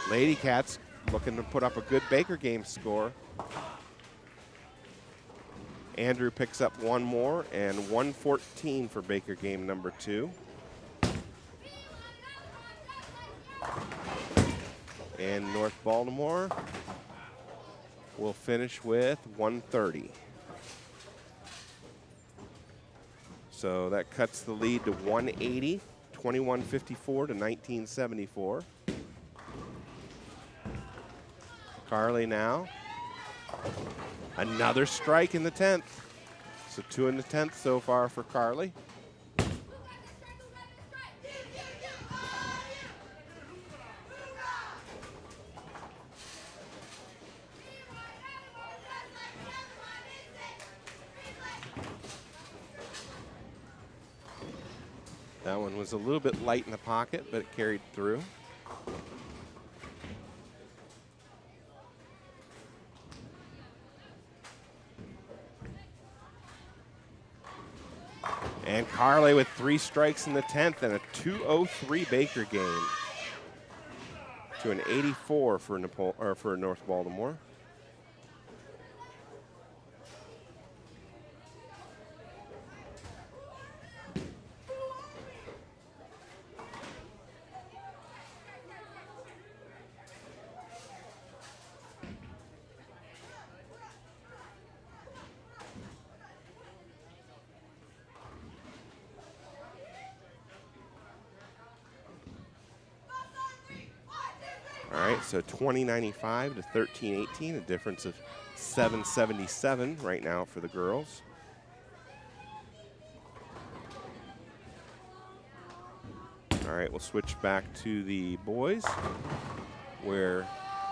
Lady Cats looking to put up a good Baker game score. Andrew picks up 1 more, and 114 for Baker game number 2. And North Baltimore will finish with 130. So that cuts the lead to 180, 2154 to 1974. Carly now. Another strike in the 10th. So 2 in the 10th so far for Carly. That one was a little bit light in the pocket, but it carried through. And Carly with 3 strikes in the 10th and a 203 Baker game to an 84 for North Baltimore. All right, so 2095 to 1318, a difference of 777 right now for the girls. All right, we'll switch back to the boys, where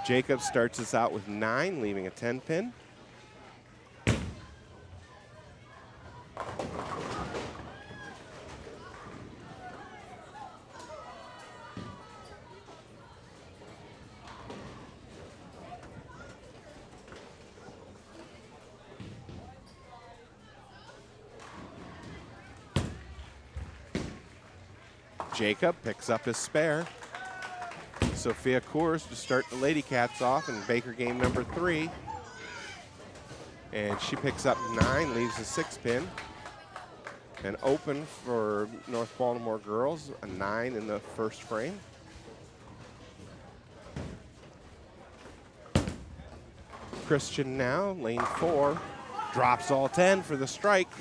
Jacob starts us out with 9, leaving a 10-pin. Jacob picks up his spare. Sophia Coors to start the Lady Cats off in Baker game number 3. And she picks up 9, leaves a 6-pin. And open for North Baltimore girls, a 9 in the first frame. Christian now, lane 4, drops all 10 for the strike.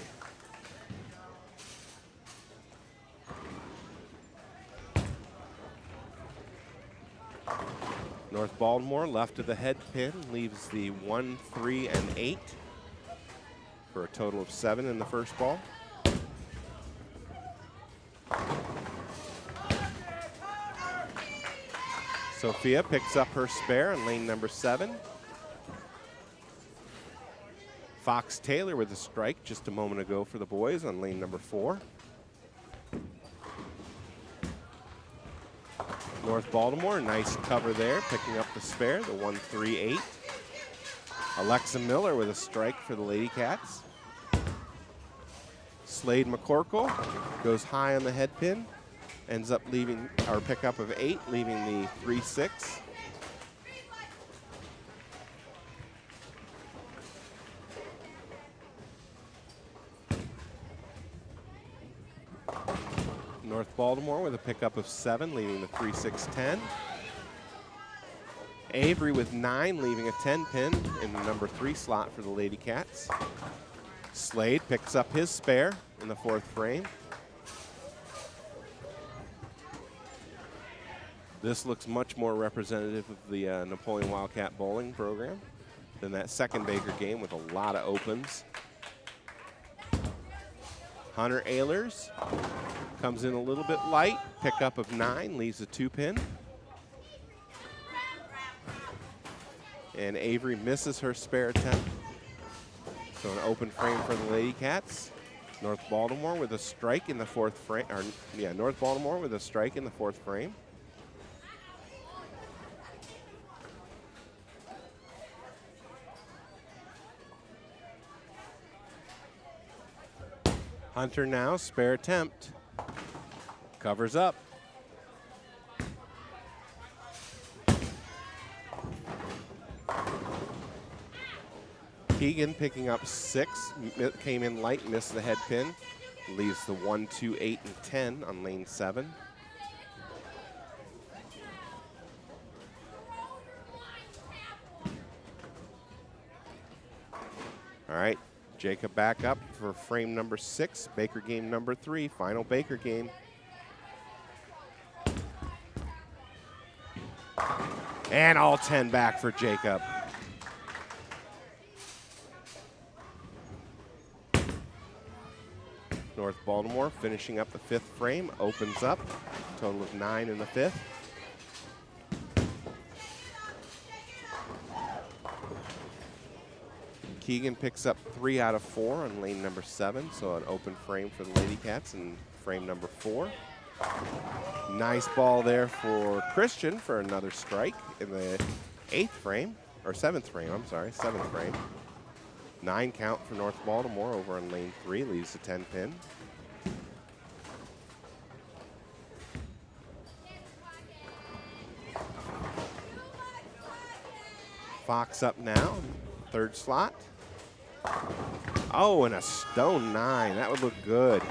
North Baltimore left of the head pin leaves the 1, 3, and 8 for a total of 7 in the first ball. Sophia picks up her spare in lane number 7. Fox Taylor with a strike just a moment ago for the boys on lane number 4. North Baltimore, nice cover there, picking up the spare, the 1, 3, 8. Alexa Miller with a strike for the Lady Cats. Slade McCorkle goes high on the head pin, ends up leaving our pickup of 8, leaving the 3, 6. North Baltimore with a pickup of 7, leaving the 3, 6, 10. Avery with 9, leaving a 10-pin in the number 3 slot for the Lady Cats. Slade picks up his spare in the 4th frame. This looks much more representative of the Napoleon Wildcat bowling program than that second Baker game with a lot of opens. Hunter Ehlers comes in a little bit light, pickup of 9, leaves a 2-pin. And Avery misses her spare attempt. So an open frame for the Lady Cats. North Baltimore with a strike in the 4th frame, North Baltimore with a strike in the 4th frame. Hunter now, spare attempt. Covers up. Keegan picking up 6, came in light, missed the head pin. Leaves the 1, 2, 8, and 10 on lane 7. All right, Jacob back up for frame number 6, Baker game number 3, final Baker game. And all 10 back for Jacob. North Baltimore finishing up the 5th frame, opens up, total of 9 in the 5th. Keegan picks up 3 out of 4 on lane number 7, so an open frame for the Lady Cats in frame number 4. Nice ball there for Christian for another strike in the 8th frame, or 7th frame, I'm sorry, 7th frame. 9 count for North Baltimore over on lane 3, leaves a 10-pin. Fox up now, 3rd slot. Oh, and a stone 9, that would look good.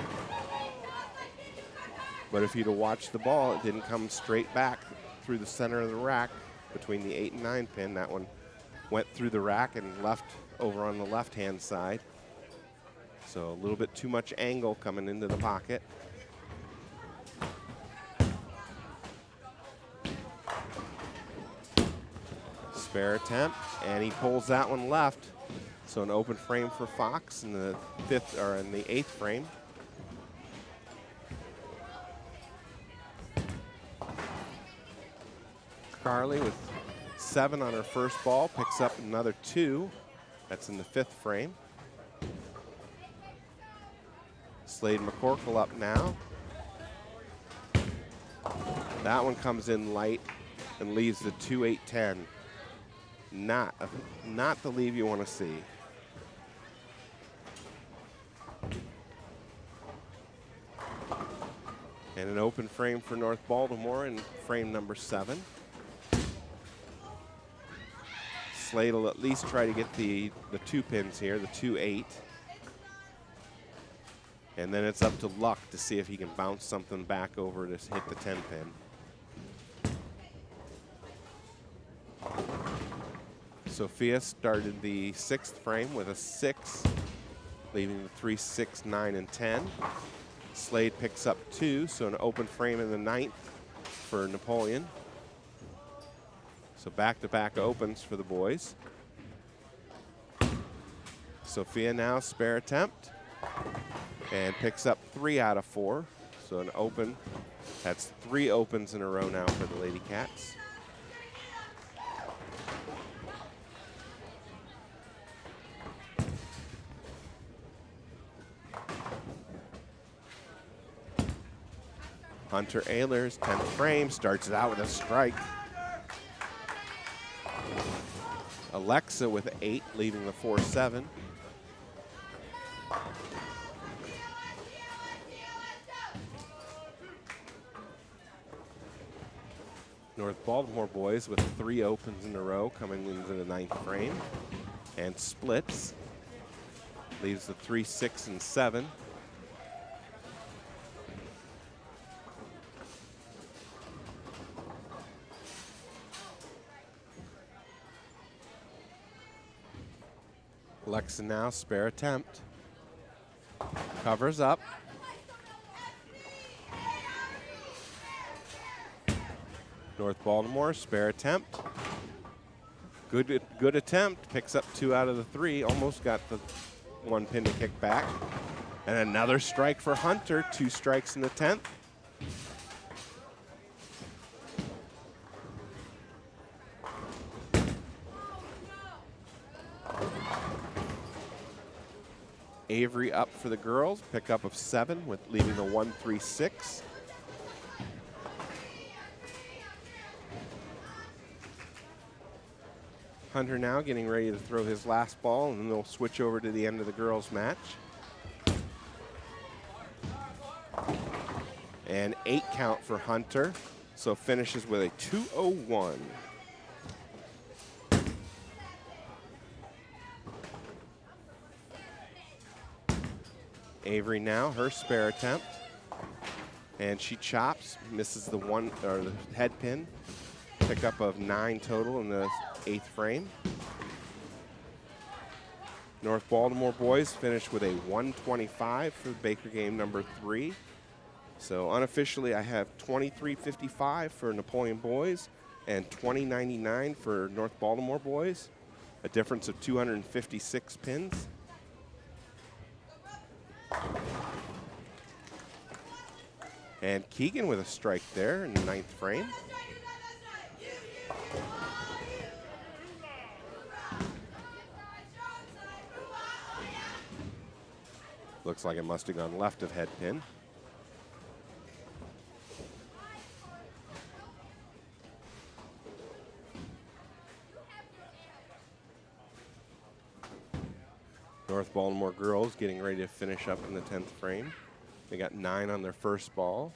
But if you'd have watched the ball, it didn't come straight back through the center of the rack between the 8 and 9 pin. That one went through the rack and left over on the left-hand side. So a little bit too much angle coming into the pocket. Spare attempt, and he pulls that one left. So an open frame for Fox in the 5th, or in the 8th frame. Carly with 7 on her first ball, picks up another 2. That's in the 5th frame. Slade McCorkle up now. That one comes in light and leaves the 2-8-10. Not the leave you want to see. And an open frame for North Baltimore in frame number 7. Slade will at least try to get the 2 pins here, the 2-8. And then it's up to luck to see if he can bounce something back over to hit the 10 pin. Sophia started the 6th frame with a 6, leaving the 3, 6, 9, and 10. Slade picks up 2, so an open frame in the 9th for Napoleon. So back-to-back opens for the boys. Sophia now spare attempt and picks up 3 out of 4. So an open, that's 3 opens in a row now for the Lady Cats. Hunter Ehlers, 10th frame, starts it out with a strike. Alexa with 8, leaving the 4-7. North Baltimore boys with 3 opens in a row coming into the 9th frame. And splits. Leaves the 3, 6, and 7. Alexa now, spare attempt. Covers up. North Baltimore, spare attempt. Good attempt, picks up 2 out of the 3. Almost got the 1 pin to kick back. And another strike for Hunter, 2 strikes in the 10th. Avery up for the girls, pickup of 7 with leaving the 1, 3, 6. Hunter now getting ready to throw his last ball, and then they'll switch over to the end of the girls' match. And 8 count for Hunter, so finishes with a 2-0-1. Avery now, her spare attempt. And she chops, misses the the head pin. Pickup of 9 total in the 8th frame. North Baltimore boys finish with a 125 for Baker game number 3. So unofficially, I have 23.55 for Napoleon boys and 20.99 for North Baltimore boys. A difference of 256 pins. And Keegan with a strike there in the 9th frame. Looks like it must have gone left of head pin. North Baltimore girls getting ready to finish up in the 10th frame. They got 9 on their first ball.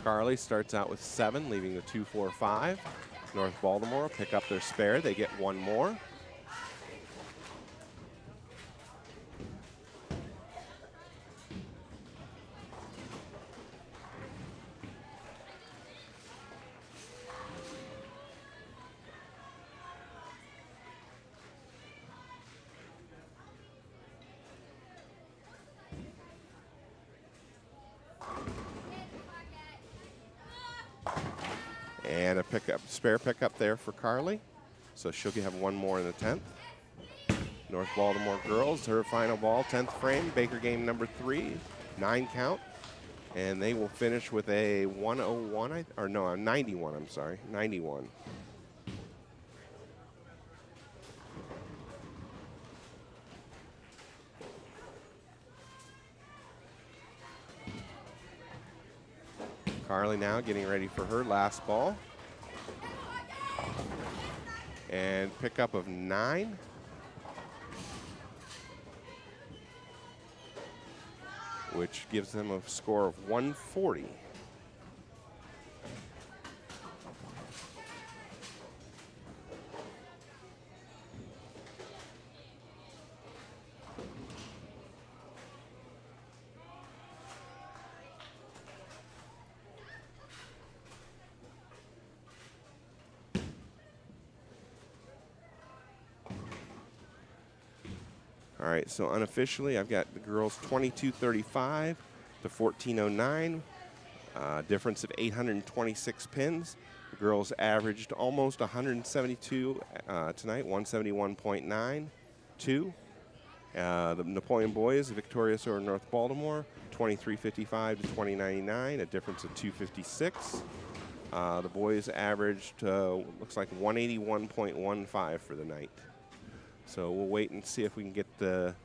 Carly starts out with 7, leaving the 2, 4, 5. North Baltimore pick up their spare. They get 1 more. And a spare pickup there for Carly. So she'll have 1 more in the 10th. North Baltimore girls, her final ball, 10th frame, Baker game number 3, 9 count. And they will finish with a 101, or no, a 91, I'm sorry, 91. Carly now getting ready for her last ball. And pickup of 9. Which gives them a score of 140. All right, so unofficially, I've got the girls 2235 to 1409, difference of 826 pins. The girls averaged almost 172 tonight, 171.92. The Napoleon boys victorious over North Baltimore, 2355 to 2099, a difference of 256. The boys averaged, looks like 181.15 for the night. So we'll wait and see if we can get the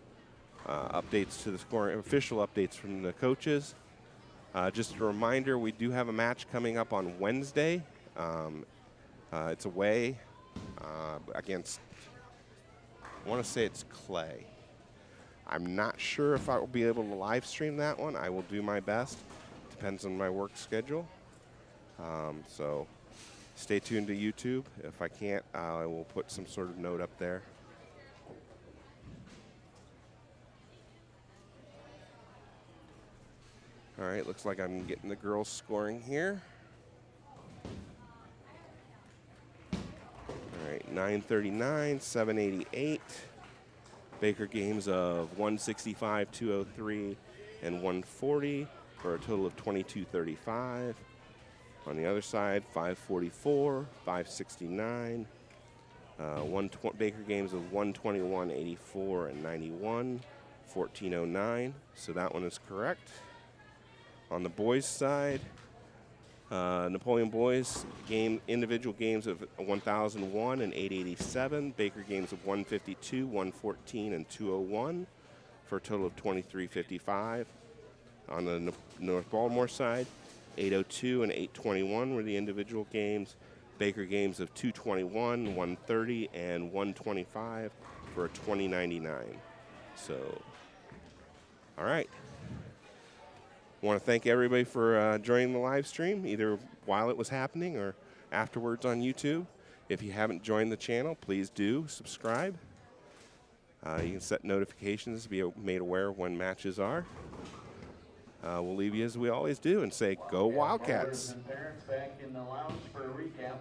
updates to the scoring, official updates from the coaches. Just a reminder, we do have a match coming up on Wednesday. It's away against, I want to say it's Clay. I'm not sure if I will be able to live stream that one. I will do my best. Depends on my work schedule. So stay tuned to YouTube. If I can't, I will put some sort of note up there. All right, looks like I'm getting the girls scoring here. All right, 939, 788. Baker games of 165, 203, and 140 for a total of 2235. On the other side, 544, 569. Baker games of 121, 84, and 91, 1409. So that one is correct. On the boys' side, Napoleon boys individual games of 1001 and 887. Baker games of 152, 114, and 201 for a total of 2355. On the North Baltimore side, 802 and 821 were the individual games. Baker games of 221, 130, and 125 for a 2099. So, all right. I want to thank everybody for joining the live stream, either while it was happening or afterwards on YouTube. If you haven't joined the channel, please do subscribe. You can set notifications to be made aware of when matches are. We'll leave you as we always do and say, go Wildcats. Mothers and parents back in the lounge for a recap.